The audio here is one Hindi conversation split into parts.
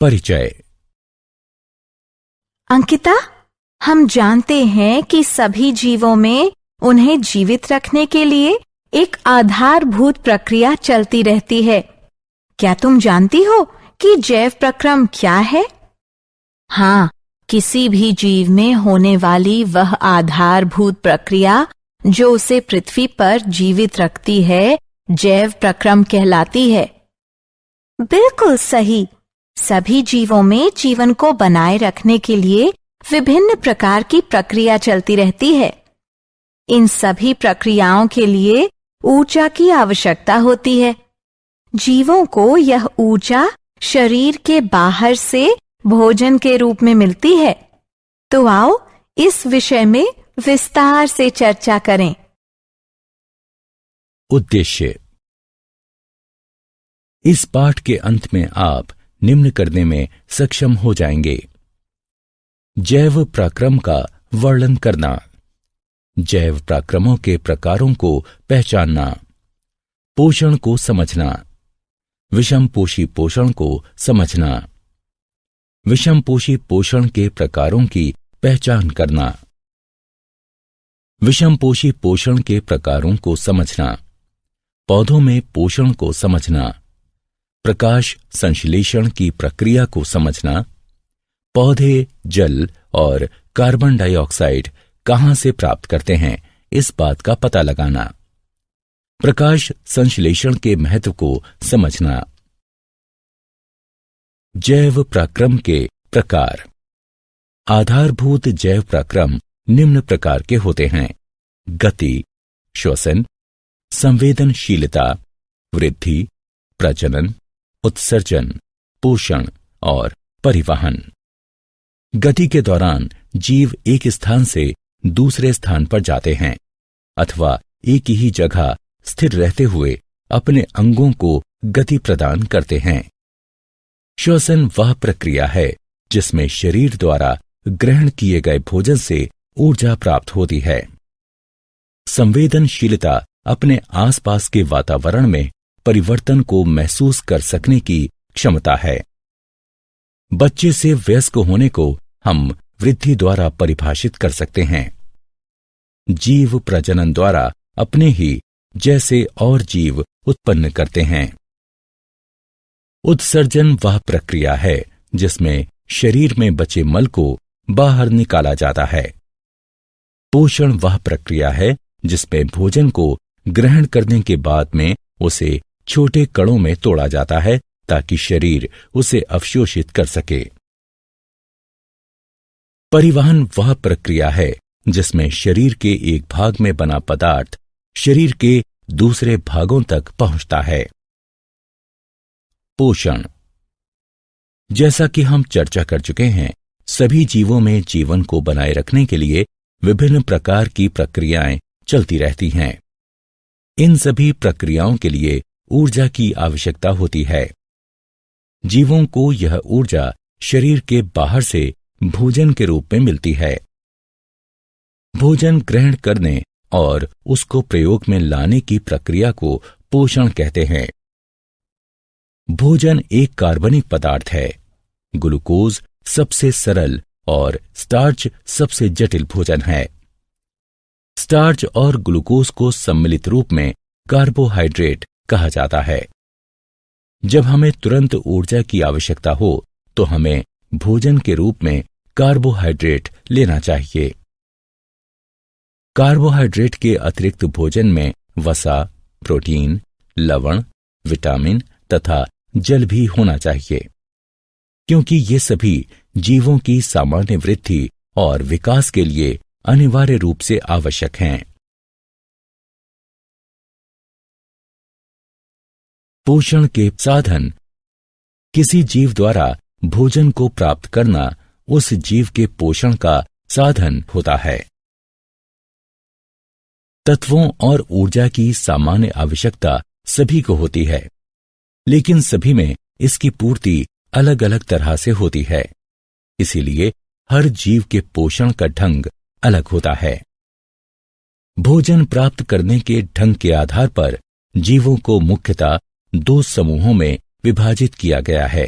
परिचय। अंकिता, हम जानते हैं कि सभी जीवों में उन्हें जीवित रखने के लिए एक आधारभूत प्रक्रिया चलती रहती है। क्या तुम जानती हो कि जैव प्रक्रम क्या है? हाँ, किसी भी जीव में होने वाली वह आधारभूत प्रक्रिया जो उसे पृथ्वी पर जीवित रखती है, जैव प्रक्रम कहलाती है। बिल्कुल सही। सभी जीवों में जीवन को बनाए रखने के लिए विभिन्न प्रकार की प्रक्रिया चलती रहती है। इन सभी प्रक्रियाओं के लिए ऊर्जा की आवश्यकता होती है। जीवों को यह ऊर्जा शरीर के बाहर से भोजन के रूप में मिलती है। तो आओ इस विषय में विस्तार से चर्चा करें। उद्देश्य। इस पाठ के अंत में आप निम्न करने में सक्षम हो जाएंगे: जैव प्रक्रम का वर्णन करना, जैव प्रक्रमों के प्रकारों को पहचानना, पोषण को समझना, विषमपोषी पोषण को समझना, विषमपोषी पोषण के प्रकारों की पहचान करना, विषमपोषी पोषण के प्रकारों को समझना, पौधों में पोषण को समझना, प्रकाश संश्लेषण की प्रक्रिया को समझना, पौधे जल और कार्बन डाइऑक्साइड कहां से प्राप्त करते हैं इस बात का पता लगाना, प्रकाश संश्लेषण के महत्व को समझना। जैव प्रक्रम के प्रकार। आधारभूत जैव प्रक्रम निम्न प्रकार के होते हैं: गति, श्वसन, संवेदनशीलता, वृद्धि, प्रजनन, उत्सर्जन, पोषण और परिवहन। गति के दौरान जीव एक स्थान से दूसरे स्थान पर जाते हैं अथवा एक ही जगह स्थिर रहते हुए अपने अंगों को गति प्रदान करते हैं। श्वसन वह प्रक्रिया है जिसमें शरीर द्वारा ग्रहण किए गए भोजन से ऊर्जा प्राप्त होती है। संवेदनशीलता अपने आसपास के वातावरण में परिवर्तन को महसूस कर सकने की क्षमता है। बच्चे से वयस्क होने को हम वृद्धि द्वारा परिभाषित कर सकते हैं। जीव प्रजनन द्वारा अपने ही जैसे और जीव उत्पन्न करते हैं। उत्सर्जन वह प्रक्रिया है जिसमें शरीर में बचे मल को बाहर निकाला जाता है। पोषण वह प्रक्रिया है जिसमें भोजन को ग्रहण करने के बाद में उसे छोटे कणों में तोड़ा जाता है ताकि शरीर उसे अवशोषित कर सके। परिवहन वह प्रक्रिया है जिसमें शरीर के एक भाग में बना पदार्थ शरीर के दूसरे भागों तक पहुंचता है। पोषण। जैसा कि हम चर्चा कर चुके हैं, सभी जीवों में जीवन को बनाए रखने के लिए विभिन्न प्रकार की प्रक्रियाएं चलती रहती हैं। इन सभी प्रक्रियाओं के लिए ऊर्जा की आवश्यकता होती है। जीवों को यह ऊर्जा शरीर के बाहर से भोजन के रूप में मिलती है। भोजन ग्रहण करने और उसको प्रयोग में लाने की प्रक्रिया को पोषण कहते हैं। भोजन एक कार्बनिक पदार्थ है। ग्लूकोज सबसे सरल और स्टार्च सबसे जटिल भोजन है। स्टार्च और ग्लूकोज को सम्मिलित रूप में कार्बोहाइड्रेट कहा जाता है। जब हमें तुरंत ऊर्जा की आवश्यकता हो तो हमें भोजन के रूप में कार्बोहाइड्रेट लेना चाहिए। कार्बोहाइड्रेट के अतिरिक्त भोजन में वसा, प्रोटीन, लवण, विटामिन तथा जल भी होना चाहिए, क्योंकि ये सभी जीवों की सामान्य वृद्धि और विकास के लिए अनिवार्य रूप से आवश्यक हैं। पोषण के साधन। किसी जीव द्वारा भोजन को प्राप्त करना उस जीव के पोषण का साधन होता है। तत्वों और ऊर्जा की सामान्य आवश्यकता सभी को होती है, लेकिन सभी में इसकी पूर्ति अलग अलग तरह से होती है। इसीलिए हर जीव के पोषण का ढंग अलग होता है। भोजन प्राप्त करने के ढंग के आधार पर जीवों को मुख्यतः दो समूहों में विभाजित किया गया है,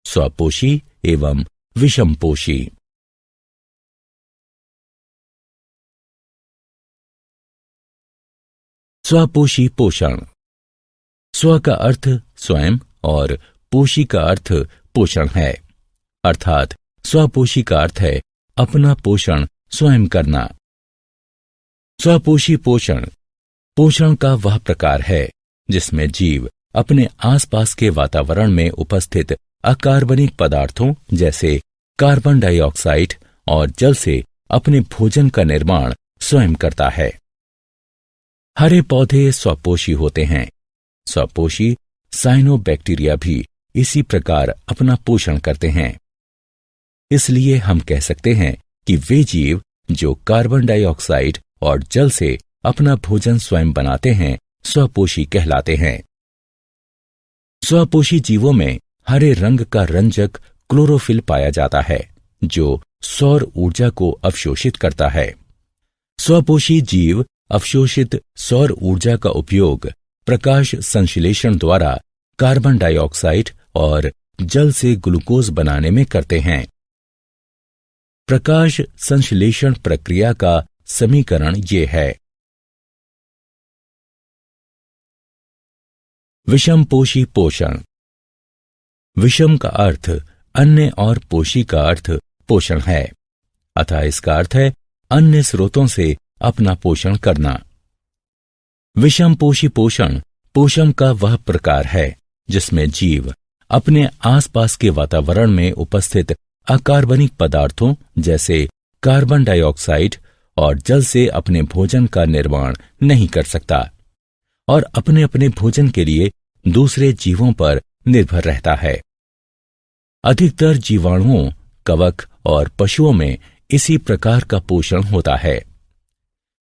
स्वपोषी एवं विषमपोषी। स्वपोषी पोषण। स्व का अर्थ स्वयं और पोषी का अर्थ पोषण है, अर्थात स्वपोषी का अर्थ है अपना पोषण स्वयं करना। स्वपोषी पोषण पोषण का वह प्रकार है जिसमें जीव अपने आसपास के वातावरण में उपस्थित अकार्बनिक पदार्थों जैसे कार्बन डाइऑक्साइड और जल से अपने भोजन का निर्माण स्वयं करता है। हरे पौधे स्वपोषी होते हैं। स्वपोषी साइनोबैक्टीरिया भी इसी प्रकार अपना पोषण करते हैं। इसलिए हम कह सकते हैं कि वे जीव जो कार्बन डाइऑक्साइड और जल से अपना भोजन स्वयं बनाते हैं स्वपोषी कहलाते हैं। स्वपोषी जीवों में हरे रंग का रंजक क्लोरोफिल पाया जाता है जो सौर ऊर्जा को अवशोषित करता है। स्वपोषी जीव अवशोषित सौर ऊर्जा का उपयोग प्रकाश संश्लेषण द्वारा कार्बन डाइऑक्साइड और जल से ग्लूकोज बनाने में करते हैं। प्रकाश संश्लेषण प्रक्रिया का समीकरण ये है। विषमपोषी पोषण। विषम का अर्थ अन्य और पोषी का अर्थ पोषण है, अतः इसका अर्थ है अन्य स्रोतों से अपना पोषण करना। विषमपोषी पोषण पोषण का वह प्रकार है जिसमें जीव अपने आसपास के वातावरण में उपस्थित अकार्बनिक पदार्थों जैसे कार्बन डाइऑक्साइड और जल से अपने भोजन का निर्माण नहीं कर सकता और अपने अपने भोजन के लिए दूसरे जीवों पर निर्भर रहता है। अधिकतर जीवाणुओं, कवक और पशुओं में इसी प्रकार का पोषण होता है।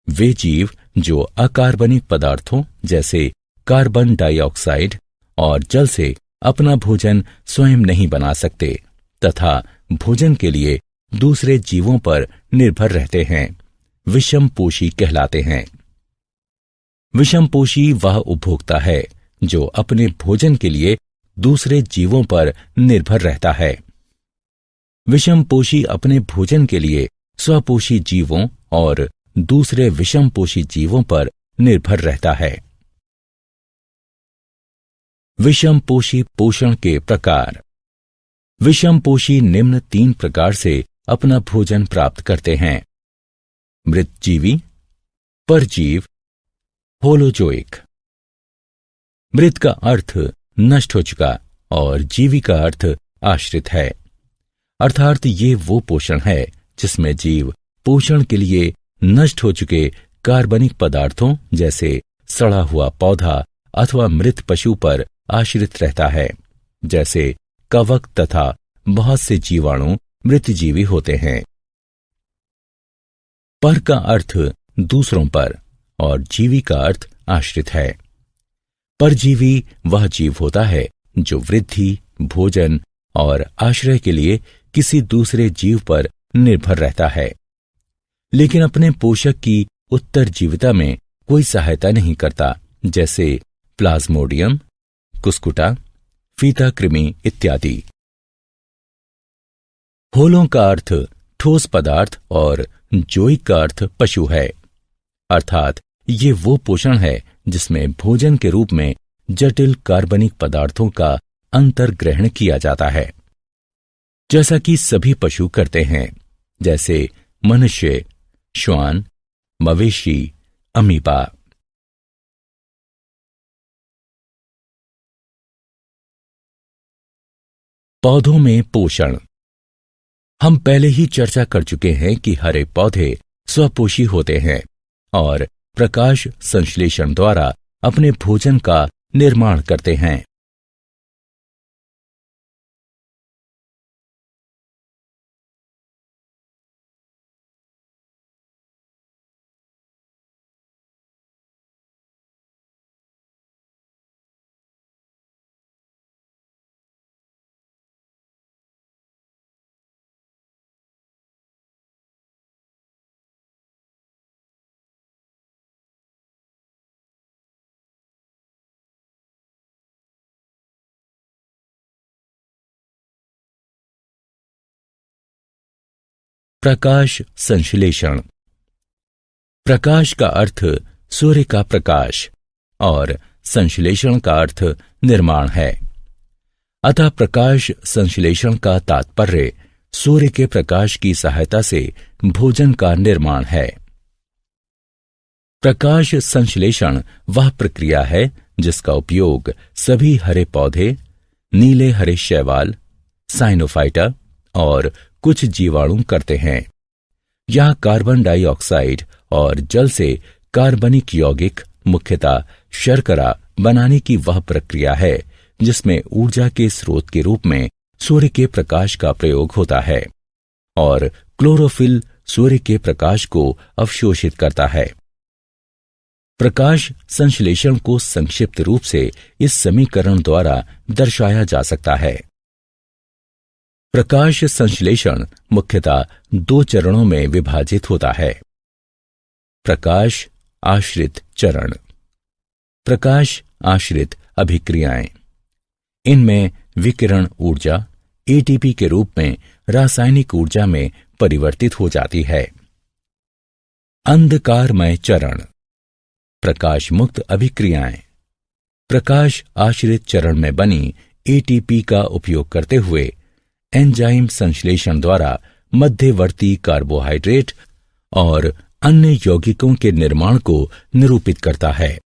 वे जीव जो अकार्बनिक पदार्थों जैसे कार्बन डाइऑक्साइड और जल से अपना भोजन स्वयं नहीं बना सकते तथा भोजन के लिए दूसरे जीवों पर निर्भर रहते हैं, विषमपोषी कहलाते हैं। विषमपोषी वह उपभोक्ता है जो अपने भोजन के लिए दूसरे जीवों पर निर्भर रहता है। विषमपोषी अपने भोजन के लिए स्वपोषी जीवों और दूसरे विषमपोषी जीवों पर निर्भर रहता है। विषमपोषी पोषण के प्रकार। विषमपोषी निम्न 3 प्रकार से अपना भोजन प्राप्त करते हैं: मृतजीवी, परजीव, होलोजोइक। मृत का अर्थ नष्ट हो चुका और जीवी का अर्थ आश्रित है, अर्थात ये वो पोषण है जिसमें जीव पोषण के लिए नष्ट हो चुके कार्बनिक पदार्थों जैसे सड़ा हुआ पौधा अथवा मृत पशु पर आश्रित रहता है। जैसे कवक तथा बहुत से जीवाणु मृतजीवी होते हैं। पर का अर्थ दूसरों पर और जीवी का अर्थ आश्रित है। परजीवी वह जीव होता है जो वृद्धि, भोजन और आश्रय के लिए किसी दूसरे जीव पर निर्भर रहता है, लेकिन अपने पोषक की उत्तरजीविता में कोई सहायता नहीं करता, जैसे प्लाज्मोडियम, कुस्कुटा, फीता कृमि इत्यादि। होलों का अर्थ ठोस पदार्थ और जोइक का अर्थ पशु है, अर्थात ये वो पोषण है जिसमें भोजन के रूप में जटिल कार्बनिक पदार्थों का अंतर्ग्रहण किया जाता है, जैसा कि सभी पशु करते हैं, जैसे मनुष्य, श्वान, मवेशी, अमीबा। पौधों में पोषण। हम पहले ही चर्चा कर चुके हैं कि हरे पौधे स्वपोषी होते हैं और प्रकाश संश्लेषण द्वारा अपने भोजन का निर्माण करते हैं। प्रकाश संश्लेषण। प्रकाश का अर्थ सूर्य का प्रकाश और संश्लेषण का अर्थ निर्माण है। अतः प्रकाश संश्लेषण का तात्पर्य सूर्य के प्रकाश की सहायता से भोजन का निर्माण है। प्रकाश संश्लेषण वह प्रक्रिया है जिसका उपयोग सभी हरे पौधे, नीले हरे शैवाल, साइनोफाइटा और कुछ जीवाणु करते हैं। यह कार्बन डाइऑक्साइड और जल से कार्बनिक यौगिक, मुख्यतः शर्करा बनाने की वह प्रक्रिया है जिसमें ऊर्जा के स्रोत के रूप में सूर्य के प्रकाश का प्रयोग होता है और क्लोरोफिल सूर्य के प्रकाश को अवशोषित करता है। प्रकाश संश्लेषण को संक्षिप्त रूप से इस समीकरण द्वारा दर्शाया जा सकता है। प्रकाश संश्लेषण मुख्यतः 2 चरणों में विभाजित होता है। प्रकाश आश्रित चरण, प्रकाश आश्रित अभिक्रियाएं। इनमें विकिरण ऊर्जा एटीपी के रूप में रासायनिक ऊर्जा में परिवर्तित हो जाती है। अंधकारमय चरण, प्रकाश मुक्त अभिक्रियाएं। प्रकाश आश्रित चरण में बनी एटीपी का उपयोग करते हुए एंजाइम संश्लेषण द्वारा मध्यवर्ती कार्बोहाइड्रेट और अन्य यौगिकों के निर्माण को निरूपित करता है।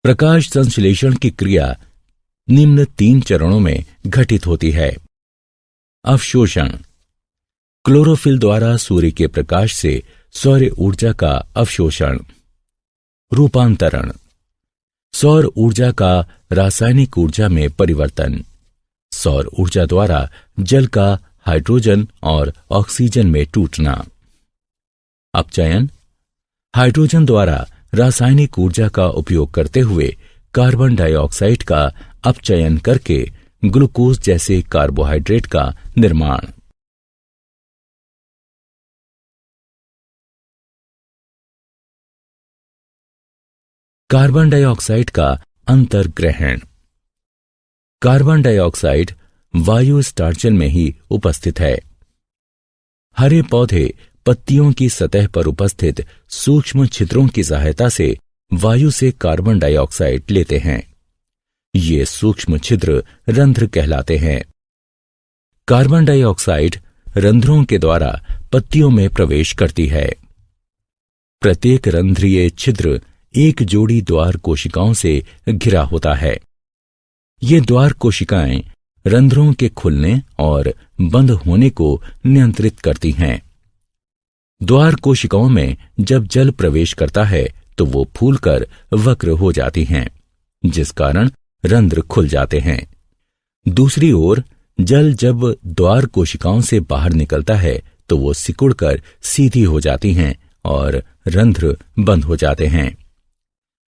प्रकाश संश्लेषण की क्रिया निम्न 3 चरणों में घटित होती है। अवशोषण, क्लोरोफिल द्वारा सूर्य के प्रकाश से सौर ऊर्जा का अवशोषण। रूपांतरण, सौर ऊर्जा का रासायनिक ऊर्जा में परिवर्तन। सौर ऊर्जा द्वारा जल का हाइड्रोजन और ऑक्सीजन में टूटना। अपचयन, हाइड्रोजन द्वारा रासायनिक ऊर्जा का उपयोग करते हुए कार्बन डाइऑक्साइड का अपचयन करके ग्लूकोज जैसे कार्बोहाइड्रेट का निर्माण। कार्बन डाइऑक्साइड का अंतर्ग्रहण। कार्बन डाइऑक्साइड वायु स्टार्चन में ही उपस्थित है। हरे पौधे पत्तियों की सतह पर उपस्थित सूक्ष्म छिद्रों की सहायता से वायु से कार्बन डाइऑक्साइड लेते हैं। ये सूक्ष्म छिद्र रंध्र कहलाते हैं। कार्बन डाइऑक्साइड रंध्रों के द्वारा पत्तियों में प्रवेश करती है। प्रत्येक रंध्रीय छिद्र एक जोड़ी द्वार कोशिकाओं से घिरा होता है। ये द्वार कोशिकाएं रंध्रों के खुलने और बंद होने को नियंत्रित करती हैं। द्वार कोशिकाओं में जब जल प्रवेश करता है तो वो फूलकर वक्र हो जाती हैं, जिस कारण रंध्र खुल जाते हैं। दूसरी ओर जल जब द्वार कोशिकाओं से बाहर निकलता है तो वो सिकुड़कर सीधी हो जाती हैं और रंध्र बंद हो जाते हैं।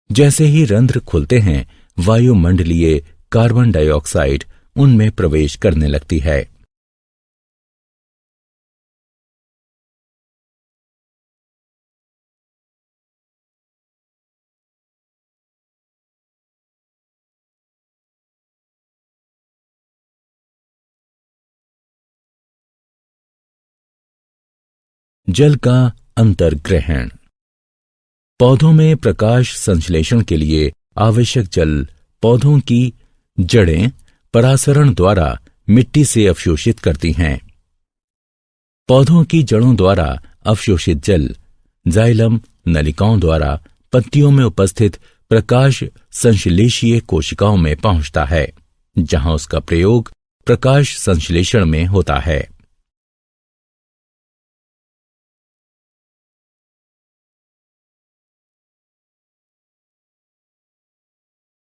जैसे ही रंध्र खुलते हैं, वायुमंडलीय कार्बन डाइऑक्साइड उनमें प्रवेश करने लगती है। जल का अंतर्ग्रहण। पौधों में प्रकाश संश्लेषण के लिए आवश्यक जल पौधों की जड़ें परासरण द्वारा मिट्टी से अवशोषित करती हैं। पौधों की जड़ों द्वारा अवशोषित जल जाइलम नलिकाओं द्वारा पत्तियों में उपस्थित प्रकाश संश्लेषीय कोशिकाओं में पहुंचता है, जहां उसका प्रयोग प्रकाश संश्लेषण में होता है।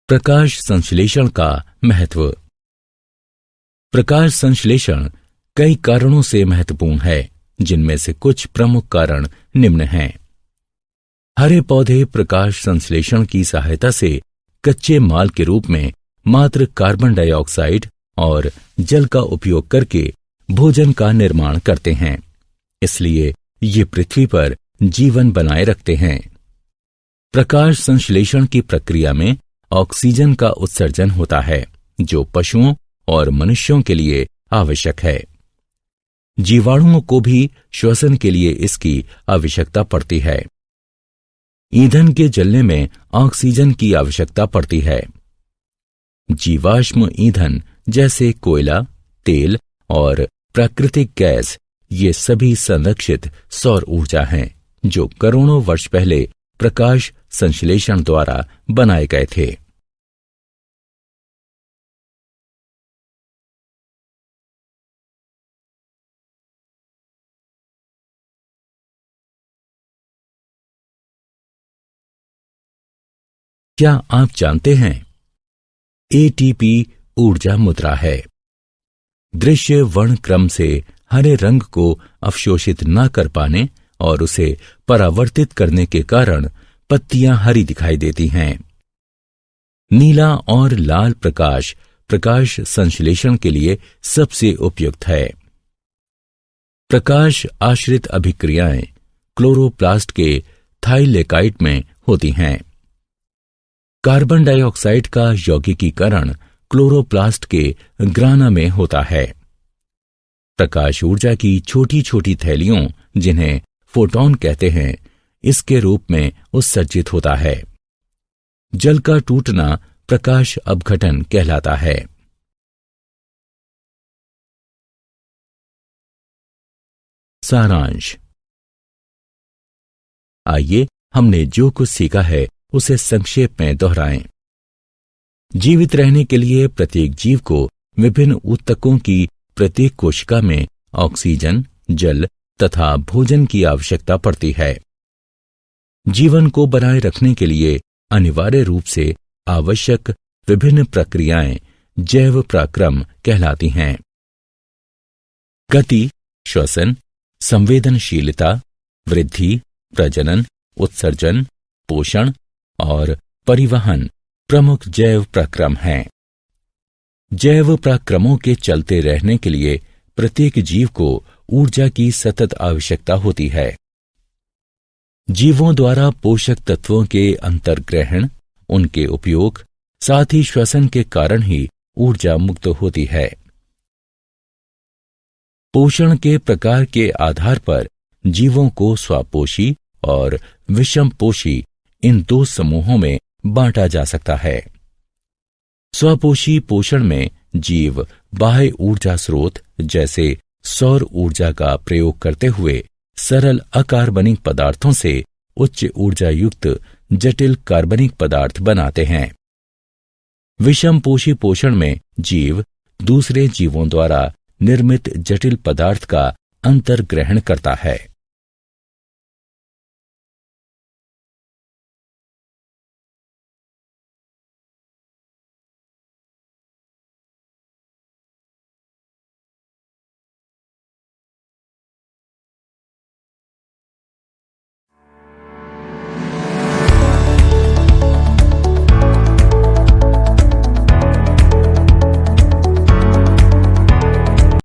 प्रकाश संश्लेषण का महत्व। प्रकाश संश्लेषण कई कारणों से महत्वपूर्ण है, जिनमें से कुछ प्रमुख कारण निम्न हैं। हरे पौधे प्रकाश संश्लेषण की सहायता से कच्चे माल के रूप में मात्र कार्बन डाइऑक्साइड और जल का उपयोग करके भोजन का निर्माण करते हैं, इसलिए ये पृथ्वी पर जीवन बनाए रखते हैं। प्रकाश संश्लेषण की प्रक्रिया में ऑक्सीजन का उत्सर्जन होता है, जो पशुओं और मनुष्यों के लिए आवश्यक है। जीवाणुओं को भी श्वसन के लिए इसकी आवश्यकता पड़ती है। ईंधन के जलने में ऑक्सीजन की आवश्यकता पड़ती है। जीवाश्म ईंधन जैसे कोयला, तेल और प्राकृतिक गैस, ये सभी संरक्षित सौर ऊर्जा हैं जो करोड़ों वर्ष पहले प्रकाश संश्लेषण द्वारा बनाए गए थे। क्या आप जानते हैं एटीपी ऊर्जा मुद्रा है। दृश्य वर्ण क्रम से हरे रंग को अवशोषित न कर पाने और उसे परावर्तित करने के कारण पत्तियां हरी दिखाई देती हैं। नीला और लाल प्रकाश प्रकाश संश्लेषण के लिए सबसे उपयुक्त है। प्रकाश आश्रित अभिक्रियाएं क्लोरोप्लास्ट के थाइलेकाइट में होती हैं। कार्बन डाइऑक्साइड का यौगिकीकरण क्लोरोप्लास्ट के ग्राना में होता है। प्रकाश ऊर्जा की छोटी छोटी थैलियों, जिन्हें फोटॉन कहते हैं, इसके रूप में उत्सर्जित होता है। जल का टूटना प्रकाश अपघटन कहलाता है। सारांश। आइए हमने जो कुछ सीखा है उसे संक्षेप में दोहराएं। जीवित रहने के लिए प्रत्येक जीव को विभिन्न ऊतकों की प्रत्येक कोशिका में ऑक्सीजन, जल तथा भोजन की आवश्यकता पड़ती है। जीवन को बनाए रखने के लिए अनिवार्य रूप से आवश्यक विभिन्न प्रक्रियाएं जैव पराक्रम कहलाती हैं। गति, श्वसन, संवेदनशीलता, वृद्धि, प्रजनन, उत्सर्जन, पोषण और परिवहन प्रमुख जैव पराक्रम हैं। जैव पराक्रमों के चलते रहने के लिए प्रत्येक जीव को ऊर्जा की सतत आवश्यकता होती है। जीवों द्वारा पोषक तत्वों के अंतर्ग्रहण, उनके उपयोग, साथ ही श्वसन के कारण ही ऊर्जा मुक्त होती है। पोषण के प्रकार के आधार पर जीवों को स्वापोषी और विषमपोषी इन दो समूहों में बांटा जा सकता है। स्वपोषी पोषण में जीव बाह्य ऊर्जा स्रोत जैसे सौर ऊर्जा का प्रयोग करते हुए सरल अकार्बनिक पदार्थों से उच्च ऊर्जा युक्त जटिल कार्बनिक पदार्थ बनाते हैं। विषमपोषी पोषण में जीव दूसरे जीवों द्वारा निर्मित जटिल पदार्थ का अंतर्ग्रहण करता है।